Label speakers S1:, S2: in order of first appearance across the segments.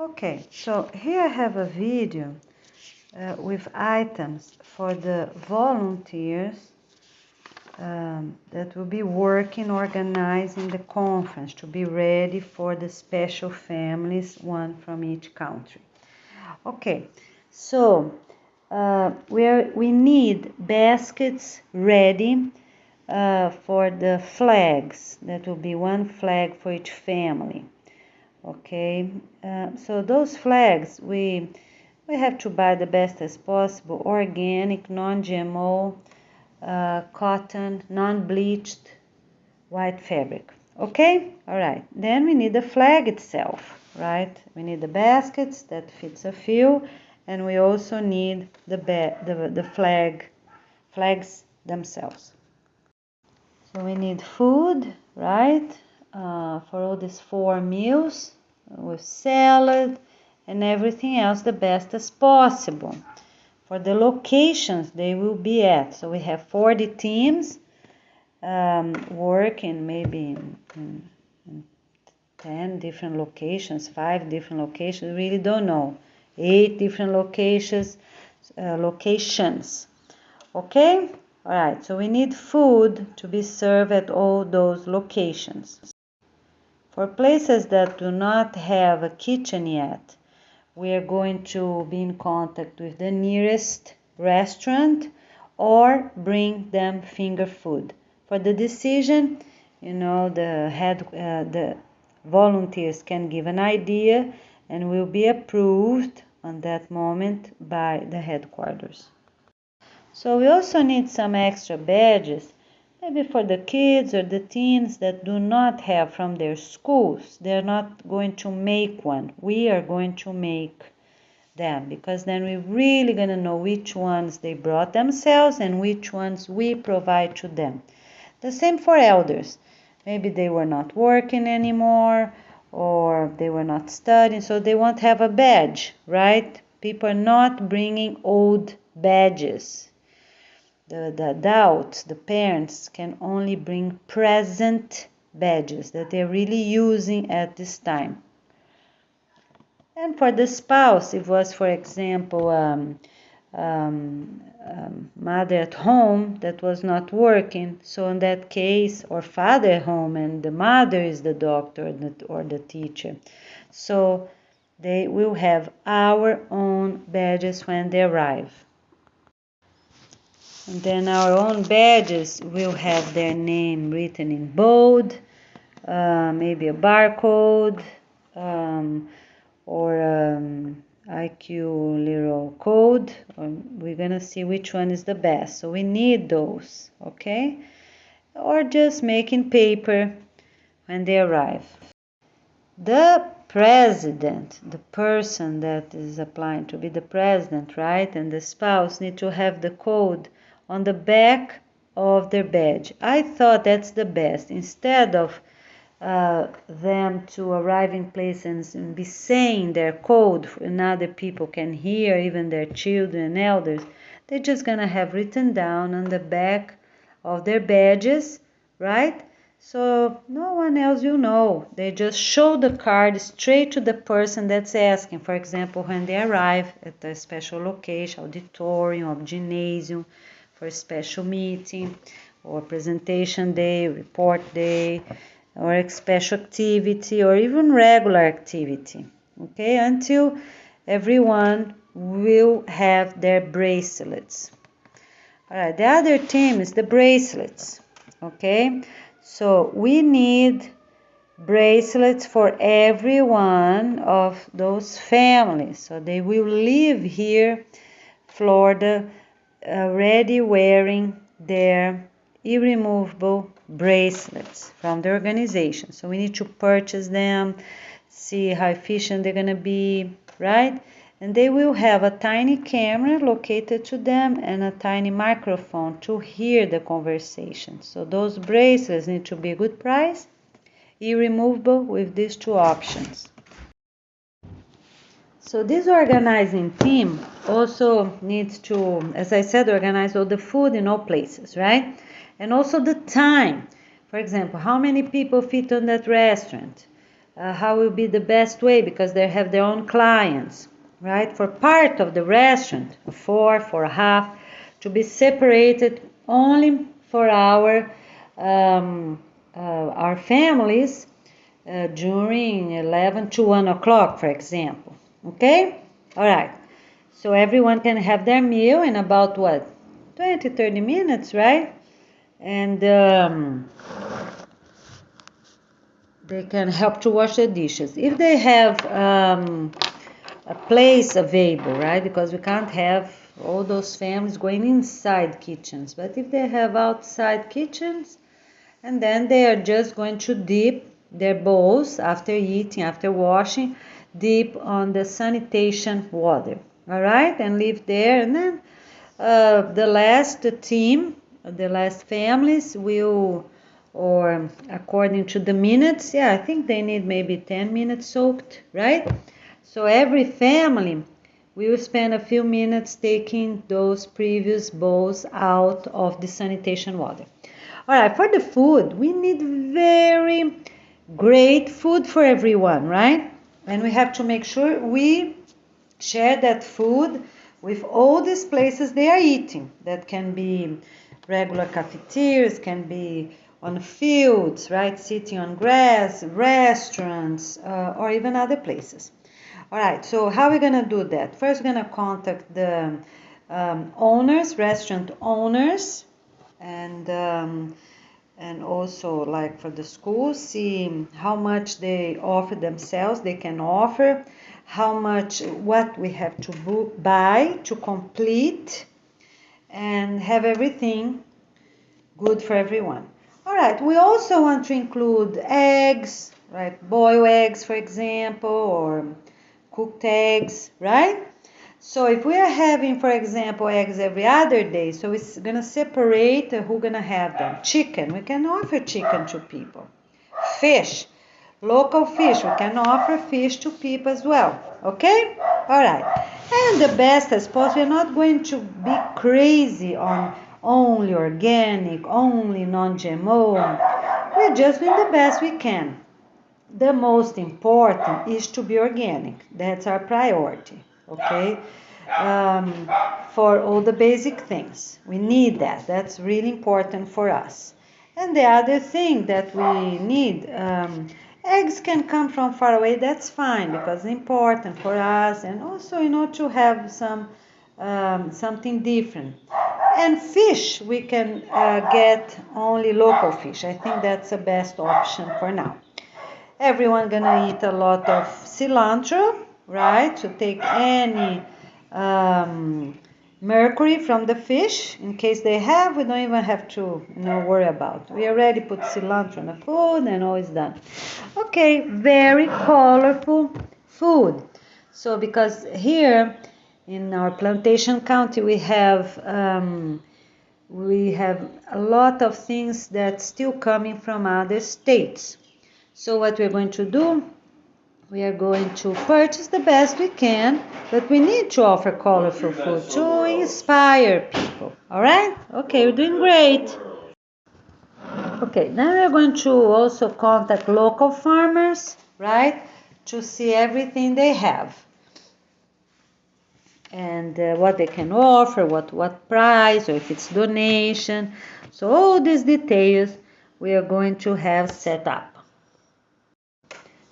S1: Okay, so here I have a video with items for the volunteers that will be working, organizing the conference to be ready for the special families, one from each country. Okay, so we need baskets ready for the flags. That will be one flag for each family. Okay, so those flags we have to buy the best as possible, organic, non-GMO, cotton, non-bleached, white fabric. Okay, all right. Then we need the flag itself, right? We need the baskets that fits a few, and we also need the flags themselves. So we need food, right? For all these 4 meals with salad and everything else the best as possible. For the locations they will be at, so we have 40 teams working maybe in 10 different locations, 5 different locations, really don't know, 8 different locations. Okay? All right, so we need food to be served at all those locations. For places that do not have a kitchen yet, we are going to be in contact with the nearest restaurant or bring them finger food. For the decision, the volunteers can give an idea and will be approved on that moment by the headquarters. So we also need some extra badges, maybe for the kids or the teens that do not have from their schools. They're not going to make one. We are going to make them, because then we're really going to know which ones they brought themselves and which ones we provide to them. The same for elders. Maybe they were not working anymore or they were not studying, so they won't have a badge, right? People are not bringing old badges. The adults, the parents, can only bring present badges that they're really using at this time. And for the spouse, it was, for example, mother at home that was not working. So in that case, or father at home and the mother is the doctor or the teacher. So they will have our own badges when they arrive. And then our own badges will have their name written in bold, maybe a barcode, or IQ little code. We're gonna see which one is the best. So we need those, okay? Or just making paper when they arrive. The president, the person that is applying to be the president, right, and the spouse need to have the code on the back of their badge. I thought that's the best. Instead of them to arrive in places and be saying their code and other people can hear, even their children and elders, they're just gonna have written down on the back of their badges, right? So no one else will know. They just show the card straight to the person that's asking. For example, when they arrive at a special location, auditorium or gymnasium, for a special meeting or presentation day, report day, or a special activity or even regular activity, okay, until everyone will have their bracelets. All right, the other theme is the bracelets, okay? So we need bracelets for every one of those families. So they will live here, Florida, already wearing their irremovable bracelets from the organization. So we need to purchase them, see how efficient they're going to be, right? And they will have a tiny camera located to them and a tiny microphone to hear the conversation. So those bracelets need to be a good price, irremovable with these 2 options. So this organizing team also needs to, as I said, organize all the food in all places, right? And also the time. For example, how many people fit on that restaurant? how will be the best way, because they have their own clients, right? For part of the restaurant, for a half, to be separated only for our families during 11 to 1 o'clock, for example. Okay? All right. So everyone can have their meal in about what? 20, 30 minutes, right? And they can help to wash the dishes. If they have a place available, right? Because we can't have all those families going inside kitchens. But if they have outside kitchens, and then they are just going to dip their bowls after eating, after washing, dip on the sanitation water, all right? And leave there. And then the last team, the last families will, or according to the minutes, I think they need maybe 10 minutes soaked, right? So every family will spend a few minutes taking those previous bowls out of the sanitation water. All right, for the food, we need very great food for everyone, right? And we have to make sure we share that food with all these places they are eating. That can be regular cafeterias, can be on fields, right? Sitting on grass, restaurants, or even other places. All right, so how are we going to do that? First, we're going to contact the owners, restaurant owners, and also like for the schools, see how much they offer themselves, they can offer, how much, what we have to buy to complete and have everything good for everyone. All right, we also want to include eggs, right? Boiled eggs, for example, or cooked eggs, right? So if we are having, for example, eggs every other day, so it's going to separate who's going to have them. Chicken, we can offer chicken to people. Fish, local fish, we can offer fish to people as well. Okay? All right. And the best, I suppose, we're not going to be crazy on only organic, only non-GMO. We're just doing the best we can. The most important is to be organic. That's our priority, okay? For all the basic things. We need that. That's really important for us. And the other thing that we need, eggs can come from far away. That's fine because it's important for us, and also, to have something different. And fish, we can get only local fish. I think that's the best option for now. Everyone gonna eat a lot of cilantro, right? To take any mercury from the fish. In case they have, we don't even have to worry about. We already put cilantro in the food and all is done. Okay, very colorful food. So because here in our plantation county we have a lot of things that's still coming from other states. So what we're going to do, we are going to purchase the best we can, but we need to offer colorful food to inspire people. All right? Okay, we're doing great. Okay, then we're going to also contact local farmers, right, to see everything they have and what they can offer, what price, or if it's donation. So all these details we are going to have set up.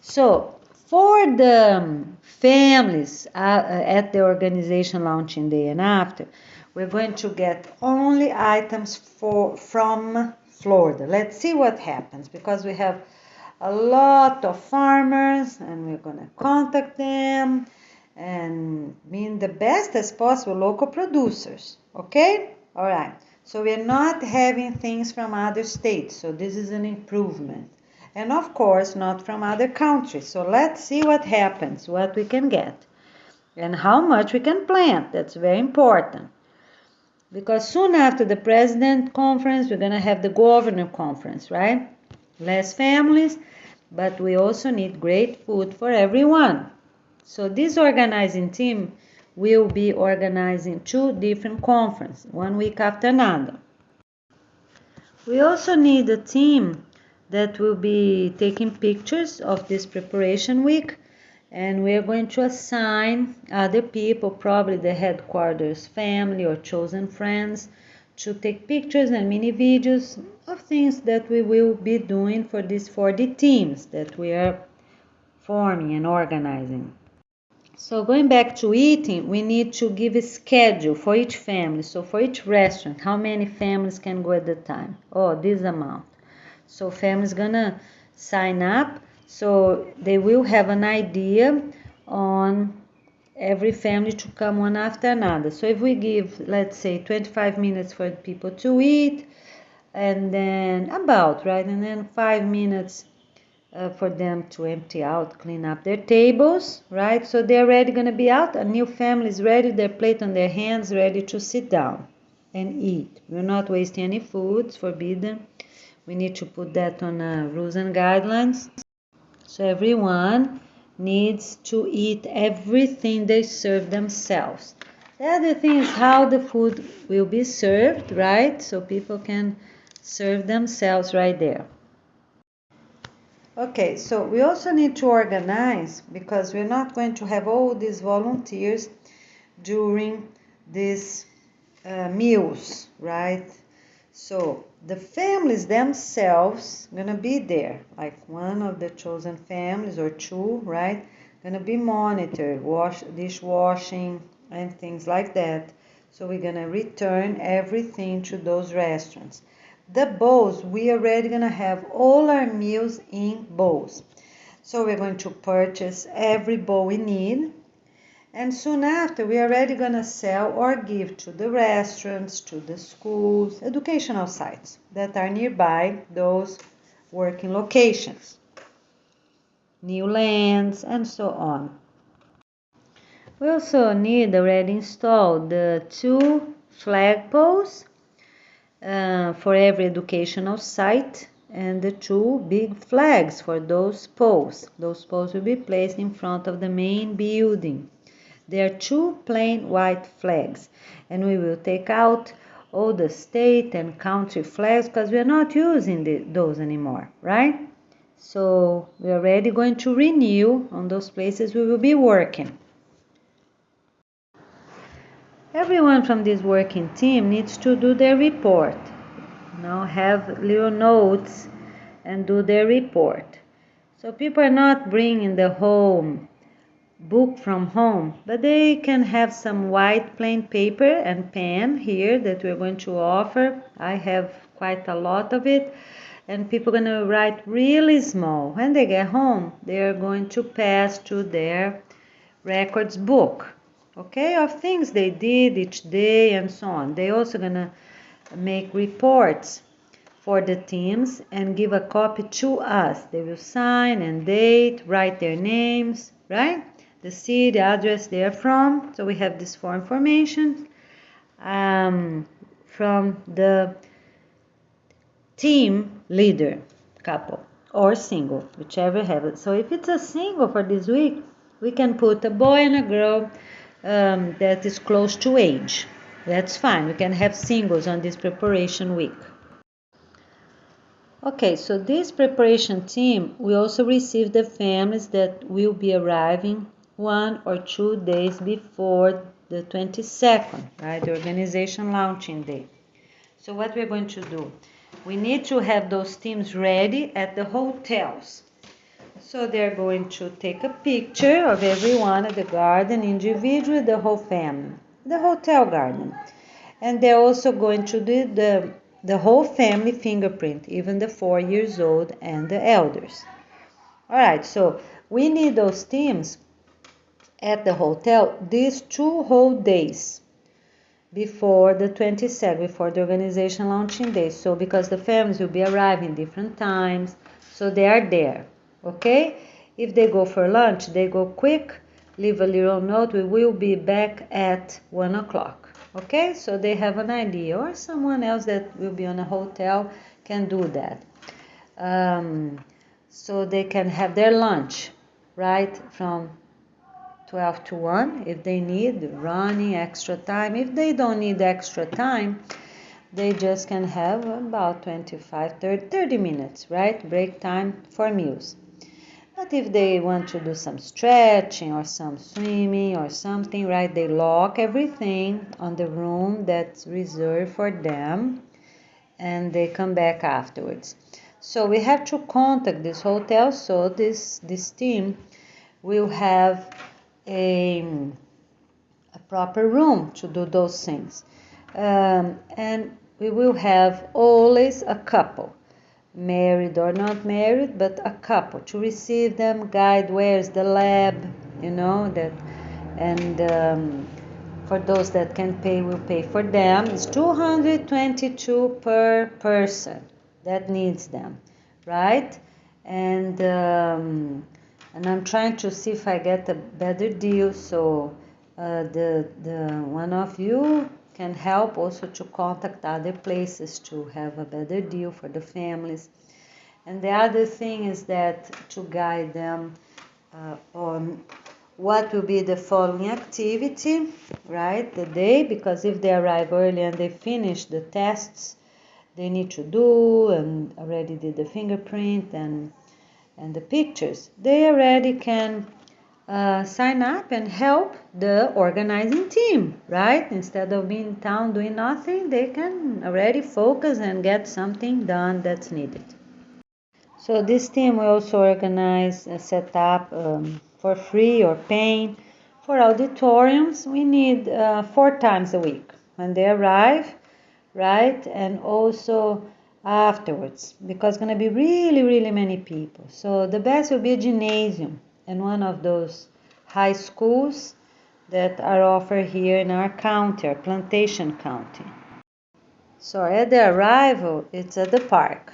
S1: So for the families at the organization launching day and after, we're going to get only items from Florida. Let's see what happens, because we have a lot of farmers and we're going to contact them and being the best as possible local producers. Okay? All right. So we're not having things from other states. So this is an improvement. And of course, not from other countries. So let's see what happens, what we can get, and how much we can plant. That's very important. Because soon after the president conference, we're going to have the governor conference, right? Less families, but we also need great food for everyone. So this organizing team will be organizing 2 different conferences, 1 week after another. We also need a team that will be taking pictures of this preparation week, and we are going to assign other people, probably the headquarters family or chosen friends, to take pictures and mini videos of things that we will be doing for these 40 teams that we are forming and organizing. So going back to eating, we need to give a schedule for each family. So for each restaurant, how many families can go at the time? Oh, this amount. So families gonna sign up, so they will have an idea on every family to come one after another. So if we give, let's say, 25 minutes for people to eat, and then and then 5 minutes for them to empty out, clean up their tables, right? So they're ready, gonna be out. A new family is ready, their plate on their hands, ready to sit down and eat. We're not wasting any food, it's forbidden. We need to put that on rules and guidelines. So everyone needs to eat everything they serve themselves. The other thing is how the food will be served, right? So people can serve themselves right there. Okay, so we also need to organize, because we're not going to have all these volunteers during these meals, right? So the families themselves gonna be there, like one of the chosen families or two, right? Gonna be monitored, dishwashing and things like that. So we're gonna return everything to those restaurants. The bowls, we are already gonna have all our meals in bowls. So we're going to purchase every bowl we need. And soon after, we are already going to sell or give to the restaurants, to the schools, educational sites that are nearby those working locations, new lands, and so on. We also need already installed the 2 flagpoles for every educational site, and the 2 big flags for those poles. Those poles will be placed in front of the main building. There are 2 plain white flags, and we will take out all the state and country flags because we are not using those anymore, right? So we are already going to renew on those places we will be working. Everyone from this working team needs to do their report. Have little notes and do their report. So people are not bringing the whole book from home, but they can have some white plain paper and pen here that we're going to offer. I have quite a lot of it, and people are going to write really small. When they get home, they're going to pass to their records book, okay, of things they did each day and so on. They're also going to make reports for the teams and give a copy to us. They will sign and date, write their names, right? The city, the address they're from. So we have this for information from the team leader, couple or single, whichever have it. So if it's a single for this week, we can put a boy and a girl that is close to age. That's fine. We can have singles on this preparation week. Okay, so this preparation team will also receive the families that will be arriving 1 or 2 days before the 22nd, right? The organization launching day. So what we're going to do, we need to have those teams ready at the hotels. So they're going to take a picture of everyone at the garden, individually, the whole family, the hotel garden. And they're also going to do the whole family fingerprint, even the 4 years old and the elders. All right, so we need those teams at the hotel these 2 whole days before the 22nd, before the organization launching day. So because the families will be arriving different times, so they are there, okay? If they go for lunch, they go quick, leave a little note, we will be back at 1 o'clock. Okay, so they have an idea, or someone else that will be on a hotel can do that. So they can have their lunch, right, from 12 to 1 if they need running extra time. If they don't need extra time, they just can have about 25, 30 minutes, right? Break time for meals. But if they want to do some stretching or some swimming or something, right, they lock everything on the room that's reserved for them and they come back afterwards. So we have to contact this hotel so this team will have a proper room to do those things. And we will have always a couple, married or not married, but a couple to receive them, guide where's the lab, that, and for those that can pay, will pay for them. It's 222 per person that needs them, right? And I'm trying to see if I get a better deal, so the one of you can help also to contact other places to have a better deal for the families. And the other thing is that to guide them on what will be the following activity, right, the day, because if they arrive early and they finish the tests they need to do and already did the fingerprint and the pictures, they already can sign up and help the organizing team, right? Instead of being in town doing nothing, they can already focus and get something done that's needed. So this team will also organize, set up for free or paying. For auditoriums, we need 4 times a week when they arrive, right? And also afterwards, because it's going to be really, really many people. So the best will be a gymnasium and one of those high schools that are offered here in our county, our Plantation County. So at the arrival, it's at the park.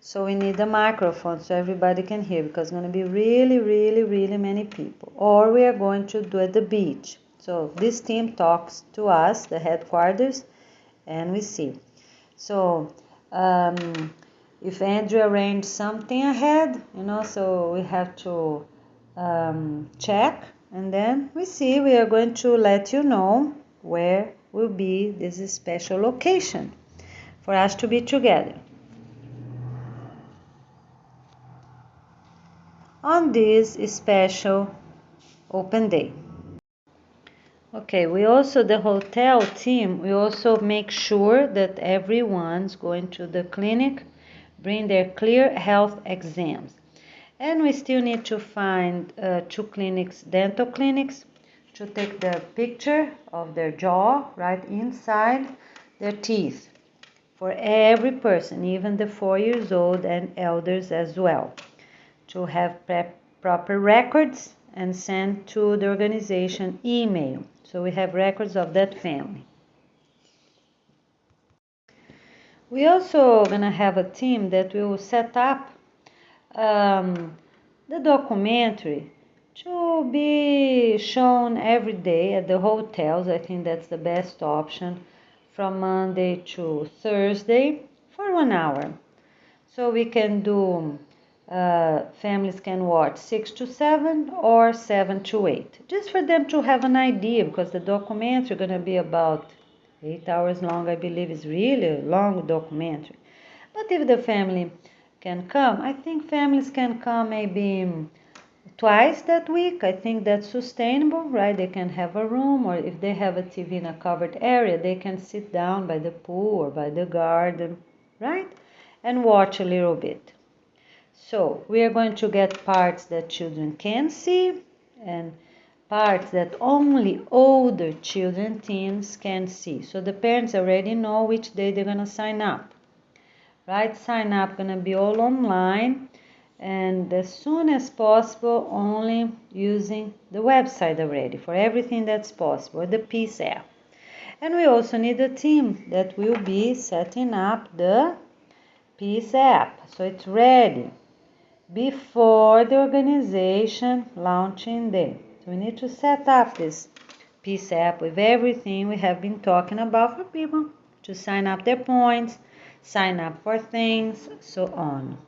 S1: So we need a microphone so everybody can hear, because it's going to be really, really, really many people. Or we are going to do at the beach. So this team talks to us, the headquarters, and we see. So if Andrew arranged something ahead, so we have to check, and then we see. We are going to let you know where will be this special location for us to be together on this special open day. Okay, the hotel team, we also make sure that everyone's going to the clinic, bring their clear health exams. And we still need to find 2 clinics, dental clinics, to take the picture of their jaw right inside their teeth for every person, even the 4 years old and elders as well, to have proper records and send to the organization email. So we have records of that family. We also gonna have a team that will set up the documentary to be shown every day at the hotels. I think that's the best option, from Monday to Thursday for 1 hour. So we can do, families can watch 6 to 7 or 7 to 8, just for them to have an idea, because the documentary is going to be about 8 hours long. I believe it's really a long documentary. But if the family can come, I think families can come maybe twice that week. I think that's sustainable, right? They can have a room, or if they have a TV in a covered area, they can sit down by the pool or by the garden, right? And watch a little bit. So we are going to get parts that children can see and parts that only older children, teens, can see. So the parents already know which day they're going to sign up, right? Sign up going to be all online, and as soon as possible, only using the website already for everything that's possible, the Peace app. And we also need a team that will be setting up the Peace app, so it's ready before the organization launching day. So we need to set up this Peace app with everything we have been talking about for people to sign up their points, sign up for things, so on.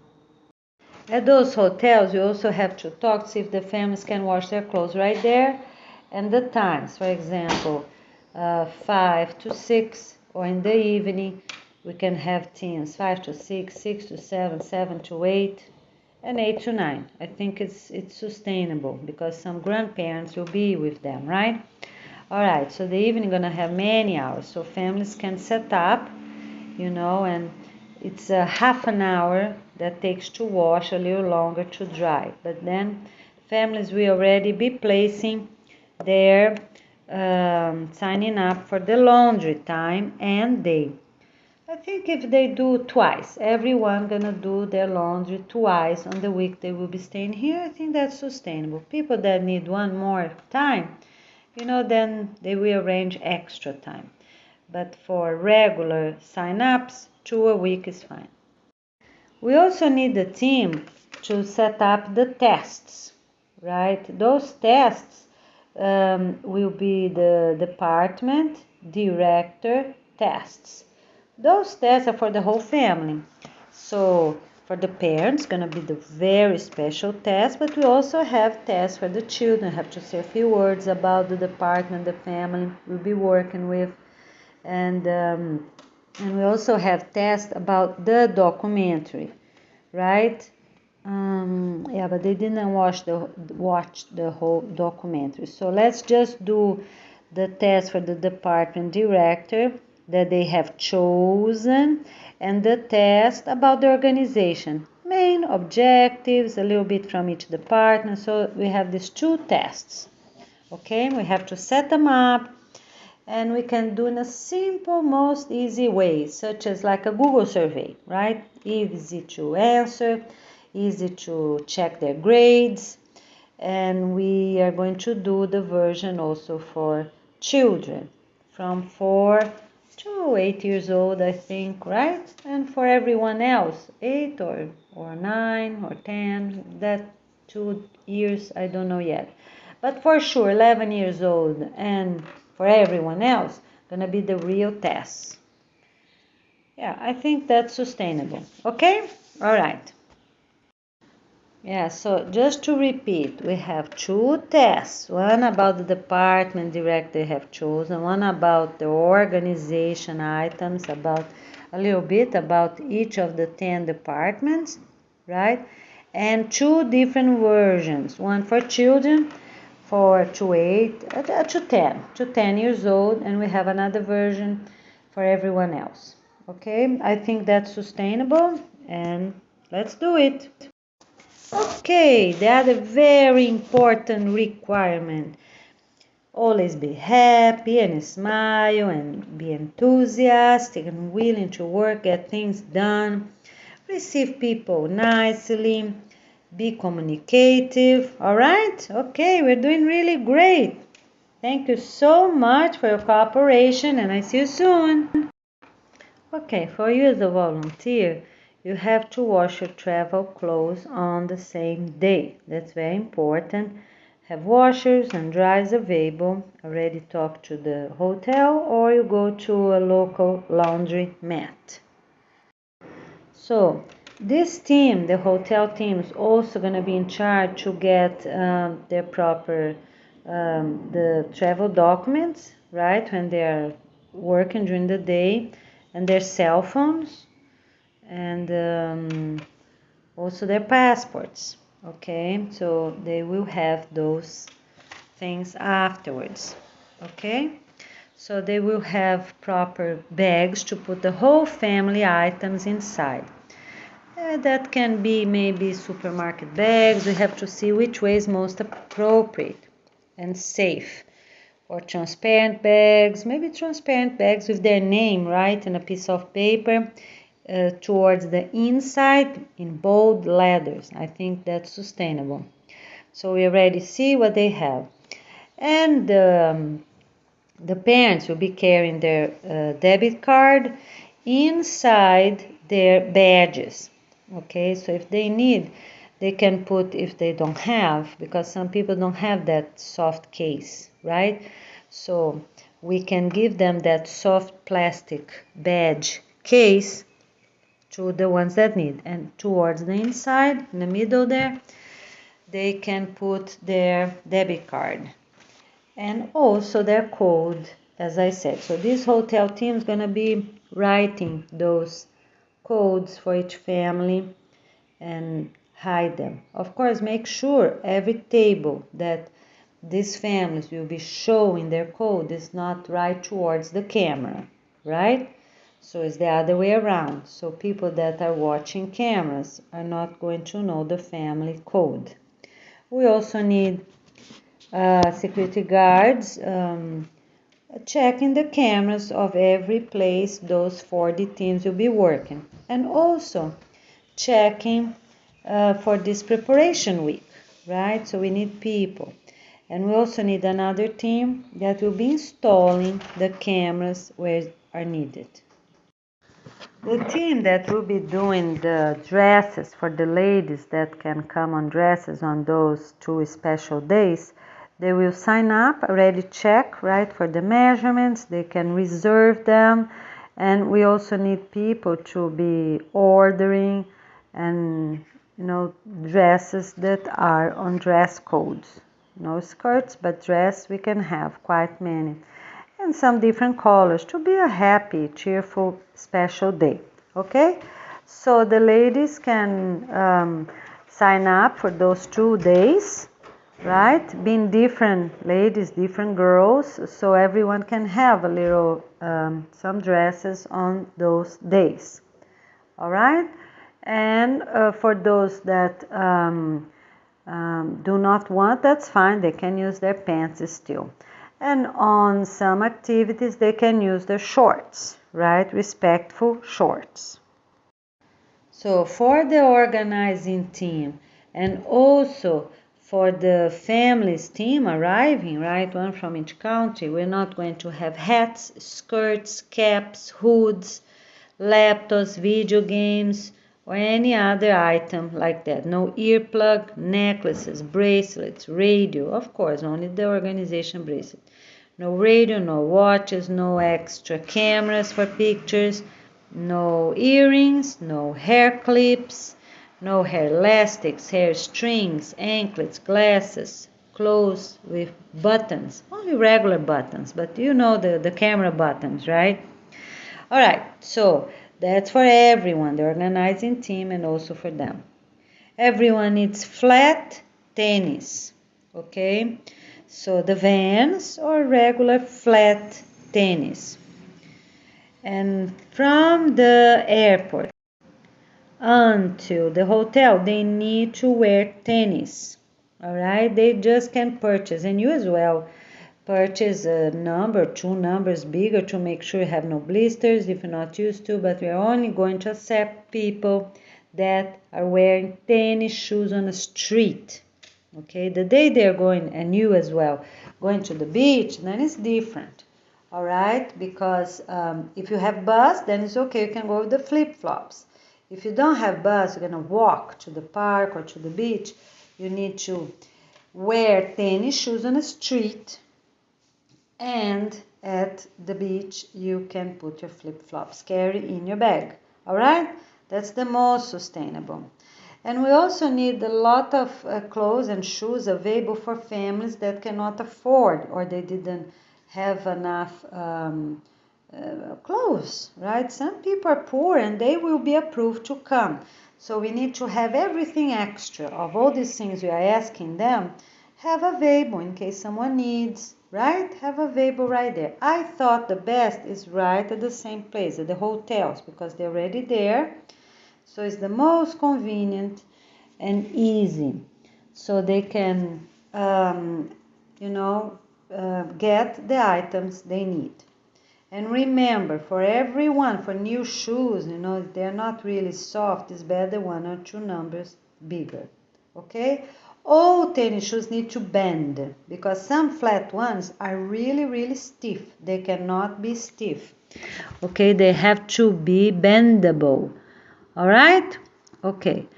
S1: At those hotels, you also have to talk to see if the families can wash their clothes right there, and the times, for example, 5 to 6, or in the evening, We can have teams 5 to 6, 6 to 7, 7 to 8, and 8 to 9. I think it's sustainable because some grandparents will be with them, right? All right, so the evening gonna have many hours, so families can set up, and it's a half an hour that takes to wash, a little longer to dry. But then families will already be placing their signing up for the laundry time and day. I think if they do twice, everyone gonna do their laundry twice on the week they will be staying here, I think that's sustainable. People that need one more time, then they will arrange extra time. But for regular sign-ups, 2 a week is fine. We also need the team to set up the tests, right? Those tests will be the department director tests. Those tests are for the whole family. So for the parents, gonna be the very special test, but we also have tests for the children. Have to say a few words about the department, the family we'll be working with, and we also have tests about the documentary, right? Yeah, but they didn't watch the whole documentary. So let's just do the test for the department director that they have chosen, and the test about the organization, main objectives, a little bit from each department. So we have these 2 tests. Okay, we have to set them up, and we can do in a simple, most easy way, such as like a Google survey, right? Easy to answer, easy to check their grades, and we are going to do the version also for children from 4 to 8 years old, I think, right? And for everyone else, 8 or 9 or 10, that 2 years, I don't know yet. But for sure, 11 years old, and for everyone else, gonna be the real test. Yeah, I think that's sustainable. Okay? All right. Yeah, so just to repeat, we have 2 tests. One about the department director have chosen, one about the organization items, about a little bit about each of the 10 departments, right? And 2 different versions, one for children, for to 10 years old, and we have another version for everyone else. Okay, I think that's sustainable, and let's do it. Okay, the other very important requirement. Always be happy and smile and be enthusiastic and willing to work, get things done. Receive people nicely. Be communicative. All right? Okay, we're doing really great. Thank you so much for your cooperation, and I see you soon. Okay, for you as a volunteer, you have to wash your travel clothes on the same day. That's very important. Have washers and dryers available. Already talk to the hotel, or you go to a local laundry mat. So this team, the hotel team, is also going to be in charge to get their proper the travel documents, right, when they are working during the day, and their cell phones, and also their passports. Okay, so they will have those things afterwards. Okay, so they will have proper bags to put the whole family items inside. That can be maybe supermarket bags. We have to see which way is most appropriate and safe. Or transparent bags, maybe transparent bags with their name, right, in a piece of paper towards the inside in bold letters. I think that's sustainable. So we already see what they have. And the parents will be carrying their debit card inside their badges. Okay, so if they need, they can put, if they don't have, because some people don't have that soft case, right? So we can give them that soft plastic badge case to the ones that need. And towards the inside, in the middle there, they can put their debit card and also their code, as I said. So this hotel team is going to be writing those codes for each family and hide them. Of course, make sure every table that these families will be showing their code is not right towards the camera, right? So it's the other way around. So people that are watching cameras are not going to know the family code. We also need security guards checking the cameras of every place those 40 teams will be working. And also checking for this preparation week, right? So we need people. And we also need another team that will be installing the cameras where are needed. The team that will be doing the dresses for the ladies that can come on dresses on those 2 special days, they will sign up, already check, right, for the measurements. They can reserve them. And we also need people to be ordering and, dresses that are on dress codes. No skirts, but dress we can have quite many. And some different colors to be a happy, cheerful, special day. Okay? So the ladies can sign up for those 2 days, right? Being different ladies, different girls, so everyone can have a little, some dresses on those days. All right? And for those that do not want, that's fine. They can use their pants still. And on some activities, they can use their shorts, right? Respectful shorts. So for the organizing team and also for the families team arriving, right? One from each country, we're not going to have hats, skirts, caps, hoods, laptops, video games, or any other item like that. No earplug, necklaces, bracelets, radio, of course, only the organization bracelet. No radio, no watches, no extra cameras for pictures, no earrings, no hair clips, no hair elastics, hair strings, anklets, glasses, clothes with buttons, only regular buttons, but you know the camera buttons, right? All right, so that's for everyone, the organizing team, and also for them. Everyone needs flat tennis, okay? So the Vans or regular flat tennis. And from the airport until the hotel, they need to wear tennis. All right, they just can purchase, and you as well purchase a number, 2 numbers bigger to make sure you have no blisters if you're not used to, but we're only going to accept people that are wearing tennis shoes on the street. Okay, the day they're going, and you as well, going to the beach, then it's different. All right, because if you have bus, then it's okay, you can go with the flip-flops. If you don't have bus, you're going to walk to the park or to the beach, you need to wear tennis shoes on the street, and at the beach you can put your flip-flops, carry in your bag. All right, that's the most sustainable. And we also need a lot of clothes and shoes available for families that cannot afford or they didn't have enough clothes, right? Some people are poor and they will be approved to come. So we need to have everything extra of all these things we are asking them, have available in case someone needs, right? Have available right there. I thought the best is right at the same place, at the hotels, because they're already there. So it's the most convenient and easy. So they can, get the items they need. And remember, for everyone, for new shoes, they're not really soft. It's better 1 or 2 numbers bigger. Okay? All tennis shoes need to bend because some flat ones are really, really stiff. They cannot be stiff. Okay? They have to be bendable. All right? Okay.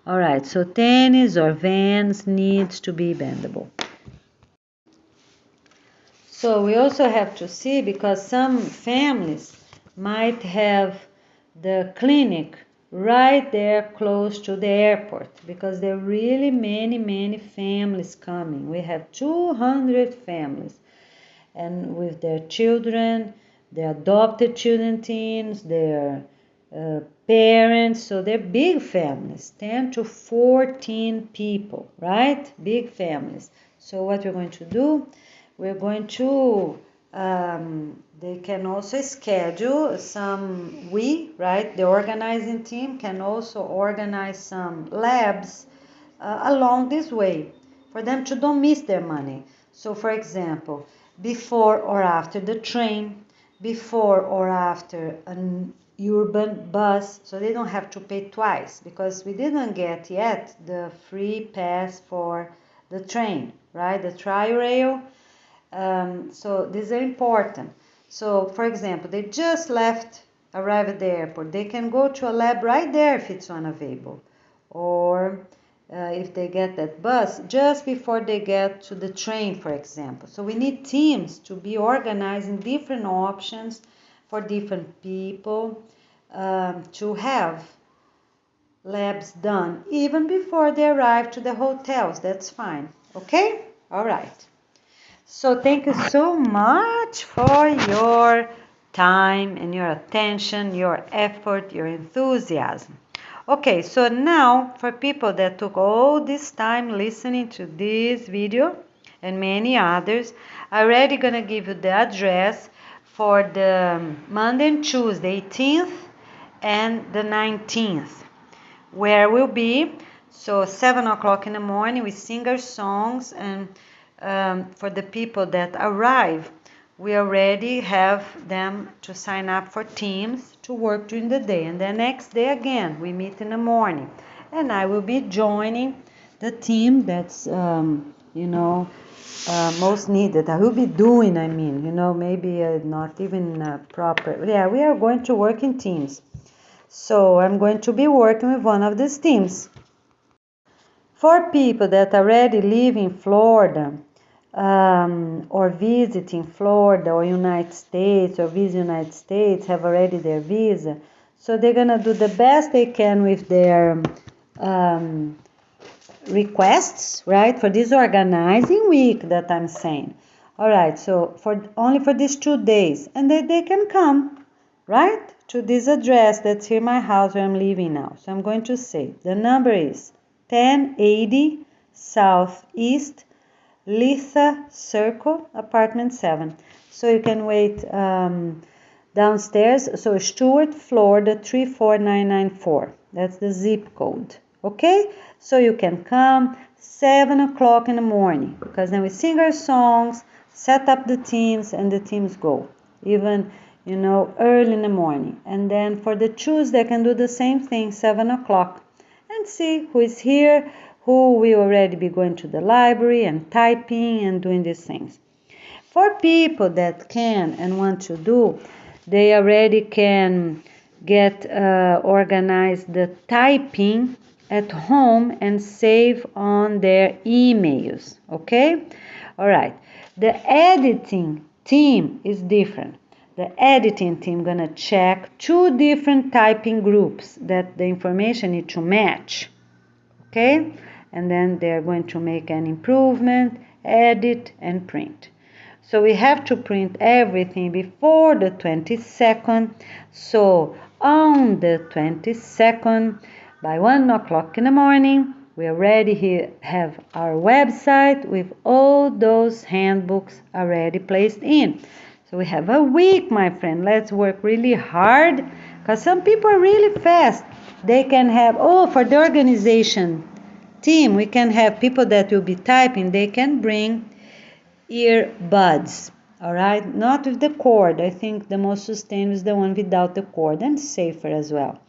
S1: All right. So tennis or Vans needs to be bendable. So we also have to see, because some families might have the clinic right there close to the airport, because there are really many families coming. We have 200 families and with their children, their adopted children teams, their parents, so they're big families, 10 to 14 people, right? Big families. So what we're going to do, we're going to, they can also schedule some, right, the organizing team can also organize some labs along this way for them to don't miss their money. So for example, before or after the train, before or after an urban bus, so they don't have to pay twice, because we didn't get yet the free pass for the train, right? The Tri-Rail. So these are important. So for example, they just arrived at the airport. They can go to a lab right there if it's unavailable. Or if they get that bus just before they get to the train, for example. So we need teams to be organizing different options for different people to have labs done even before they arrive to the hotels. That's fine. Okay? All right. So thank you so much for your time and your attention, your effort, your enthusiasm. Okay, so now for people that took all this time listening to this video and many others, I'm already gonna give you the address for the Monday and Tuesday, 18th and the 19th, where we'll be. So 7 o'clock in the morning, we sing our songs, and for the people that arrive, we already have them to sign up for teams to work during the day. And the next day again, we meet in the morning. And I will be joining the team that's, most needed. I will be doing, maybe not even proper. Yeah, we are going to work in teams. So I'm going to be working with one of these teams. For people that already live in Florida, or visiting Florida or United States or visit United States, have already their visa, so they're gonna do the best they can with their requests, right, for this organizing week that I'm saying. All right, so only for these 2 days, and then they can come, right, to this address that's here in my house where I'm living now. So I'm going to say the number is 1080 Southeast Litha Circle, apartment 7. So you can wait downstairs. So Stuart, Florida 34994. That's the zip code. Okay? So you can come 7 o'clock in the morning, because then we sing our songs, set up the teams, and the teams go. Even, early in the morning. And then for the Tuesday, I can do the same thing, 7 o'clock. And see who is here, who will already be going to the library and typing and doing these things. For people that can and want to do, they already can get organized the typing at home and save on their emails, okay? All right. The editing team is different. The editing team gonna check 2 different typing groups that the information need to match, okay? And then they're going to make an improvement, edit, and print. So we have to print everything before the 22nd. So on the 22nd, by 1 o'clock in the morning, we already have our website with all those handbooks already placed in. So we have a week, my friend. Let's work really hard, because some people are really fast. They can have, for the organization team, we can have people that will be typing. They can bring earbuds, all right? Not with the cord. I think the most sustainable is the one without the cord, and safer as well.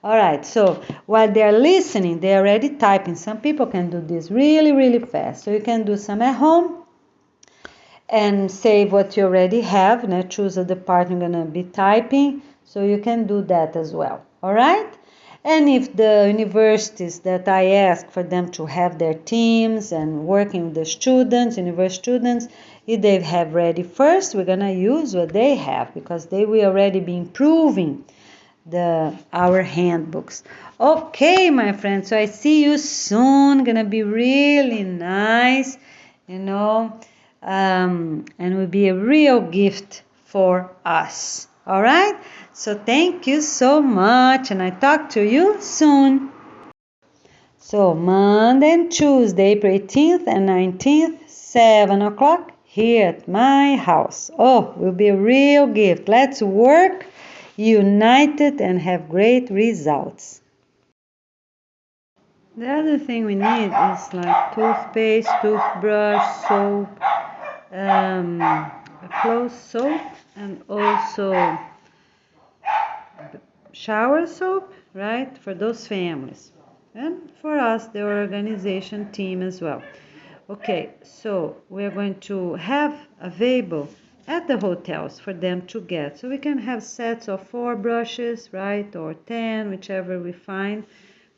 S1: All right, so while they're listening, they're already typing. Some people can do this really, really fast. So you can do some at home and save what you already have. Now choose a department you're going to be typing, so you can do that as well. All right? And if the universities that I ask for them to have their teams and working with the students, university students, if they have ready first, we're going to use what they have, because they will already be improving our handbooks. Okay, my friends, so I see you soon. Gonna be really nice, and will be a real gift for us. All right? So thank you so much, and I talk to you soon. So Monday and Tuesday, April 18th and 19th, 7 o'clock here at my house. Oh, will be a real gift. Let's work united and have great results. The other thing we need is like toothpaste, toothbrush, soap, clothes soap, and also shower soap, right? For those families. And for us, the organization team as well. Okay, so we're going to have available at the hotels for them to get. So we can have sets of 4 brushes, right? Or 10, whichever we find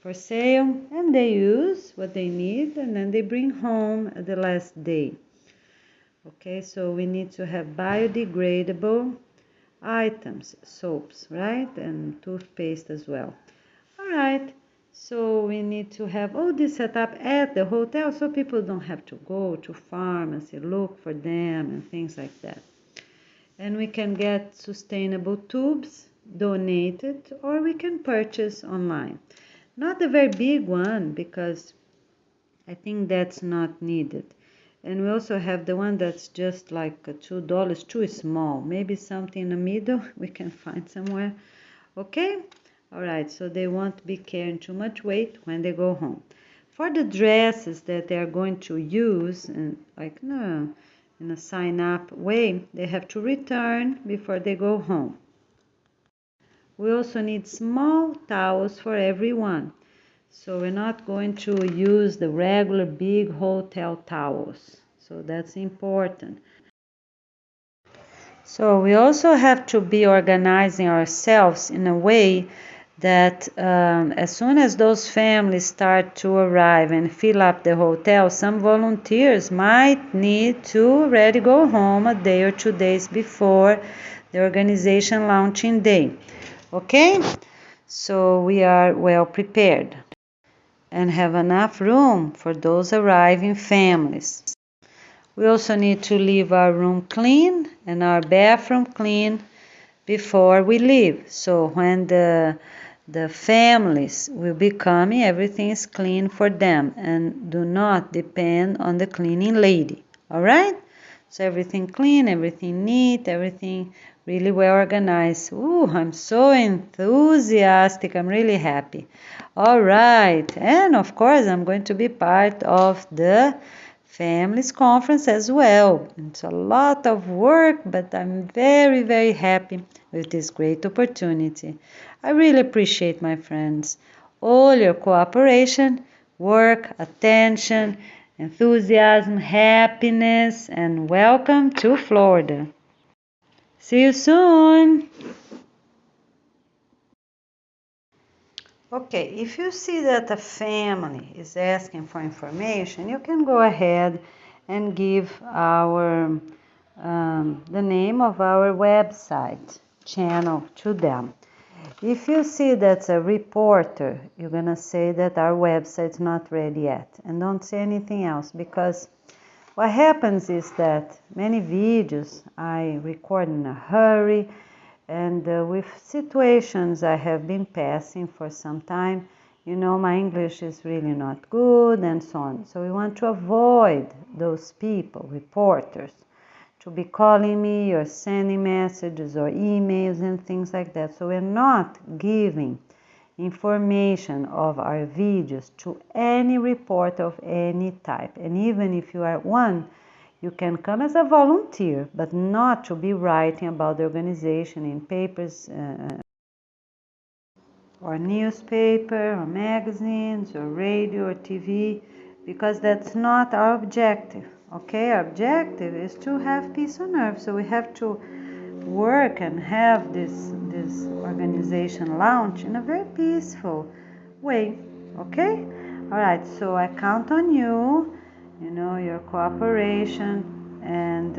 S1: for sale. And they use what they need and then they bring home at the last day. Okay, so we need to have biodegradable items, soaps, right? And toothpaste as well. All right, so we need to have all this set up at the hotel so people don't have to go to pharmacy, look for them and things like that. And we can get sustainable tubes donated or we can purchase online. Not a very big one because I think that's not needed. And we also have the one that's just like $2, too small. Maybe something in the middle we can find somewhere. Okay? All right, so they won't be carrying too much weight when they go home. For the dresses that they are going to use, and like no, in a sign-up way, they have to return before they go home. We also need small towels for everyone. So we're not going to use the regular big hotel towels. So that's important. So we also have to be organizing ourselves in a way that as soon as those families start to arrive and fill up the hotel, some volunteers might need to already go home a day or 2 days before the organization launching day. Okay? So we are well prepared and have enough room for those arriving families. We also need to leave our room clean and our bathroom clean before we leave. So when the families will be coming, everything is clean for them and do not depend on the cleaning lady. All right? So everything clean, everything neat, everything really well organized. Ooh, I'm so enthusiastic. I'm really happy. All right. And of course, I'm going to be part of the families conference as well. It's a lot of work, but I'm very, very happy with this great opportunity. I really appreciate, my friends, all your cooperation, work, attention, enthusiasm, happiness, and welcome to Florida. See you soon. Okay, if you see that a family is asking for information, you can go ahead and give our the name of our website channel to them. If you see that's a reporter, you're gonna say that our website's not ready yet, and don't say anything else because what happens is that many videos I record in a hurry and with situations I have been passing for some time, you know, my English is really not good and so on. So we want to avoid those people, reporters, to be calling me or sending messages or emails and things like that. So we're not giving information of our videos to any reporter of any type. And even if you are one, you can come as a volunteer, but not to be writing about the organization in papers or newspaper or magazines or radio or TV, because that's not our objective. Okay, our objective is to have peace on earth. So we have to work and have this organization launch in a very peaceful way. Okay? All right, so I count on you, you know, your cooperation and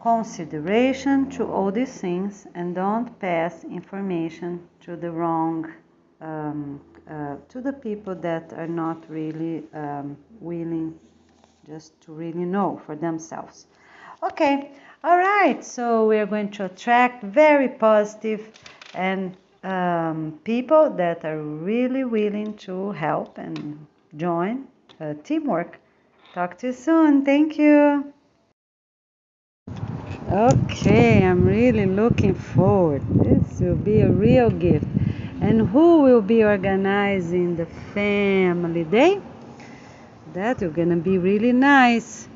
S1: consideration to all these things, and don't pass information to the wrong to the people that are not really willing just to really know for themselves. Okay, All right, so we are going to attract very positive and people that are really willing to help and join teamwork. Talk to you soon. Thank you. Okay, I'm really looking forward. This will be a real gift. And who will be organizing the family day? That is gonna be really nice.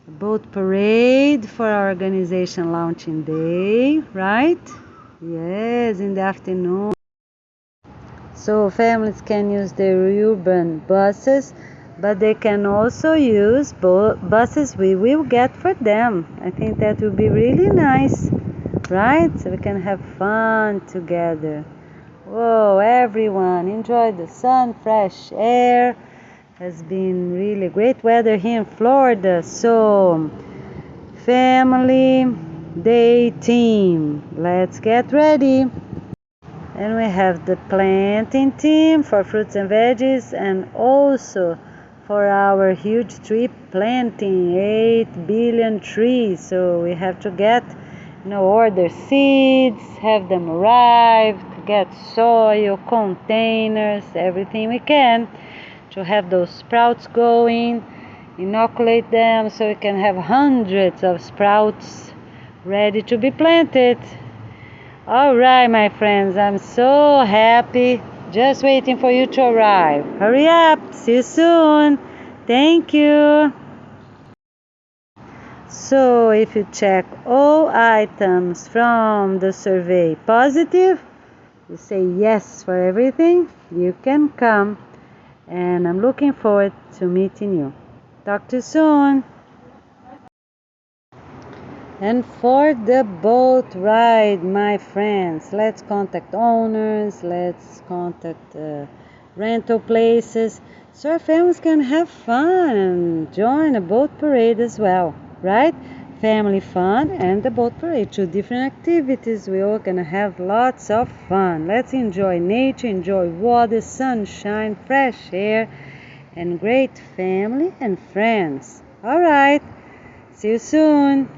S1: A boat parade for our organization launching day, right? Yes, in the afternoon. So families can use their urban buses, but they can also use buses we will get for them. I think that will be really nice, right? So we can have fun together. Whoa, everyone, enjoy the sun, fresh air. Has been really great weather here in Florida. So, family day team, let's get ready. And we have the planting team for fruits and veggies, and also for our huge tree planting 8 billion trees. So we have to get, order seeds, have them arrive, get soil, containers, everything we can to have those sprouts going, inoculate them so we can have hundreds of sprouts ready to be planted. All right, my friends, I'm so happy. Just waiting for you to arrive. Hurry up. See you soon. Thank you. So, if you check all items from the survey positive, you say yes for everything, you can come. And I'm looking forward to meeting you. Talk to you soon. And for the boat ride, my friends, let's contact owners, let's contact rental places, so our families can have fun and join a boat parade as well, right? Family fun and the boat parade, two different activities. We all gonna have lots of fun. Let's enjoy nature, enjoy water, sunshine, fresh air, and great family and friends. All right, see you soon.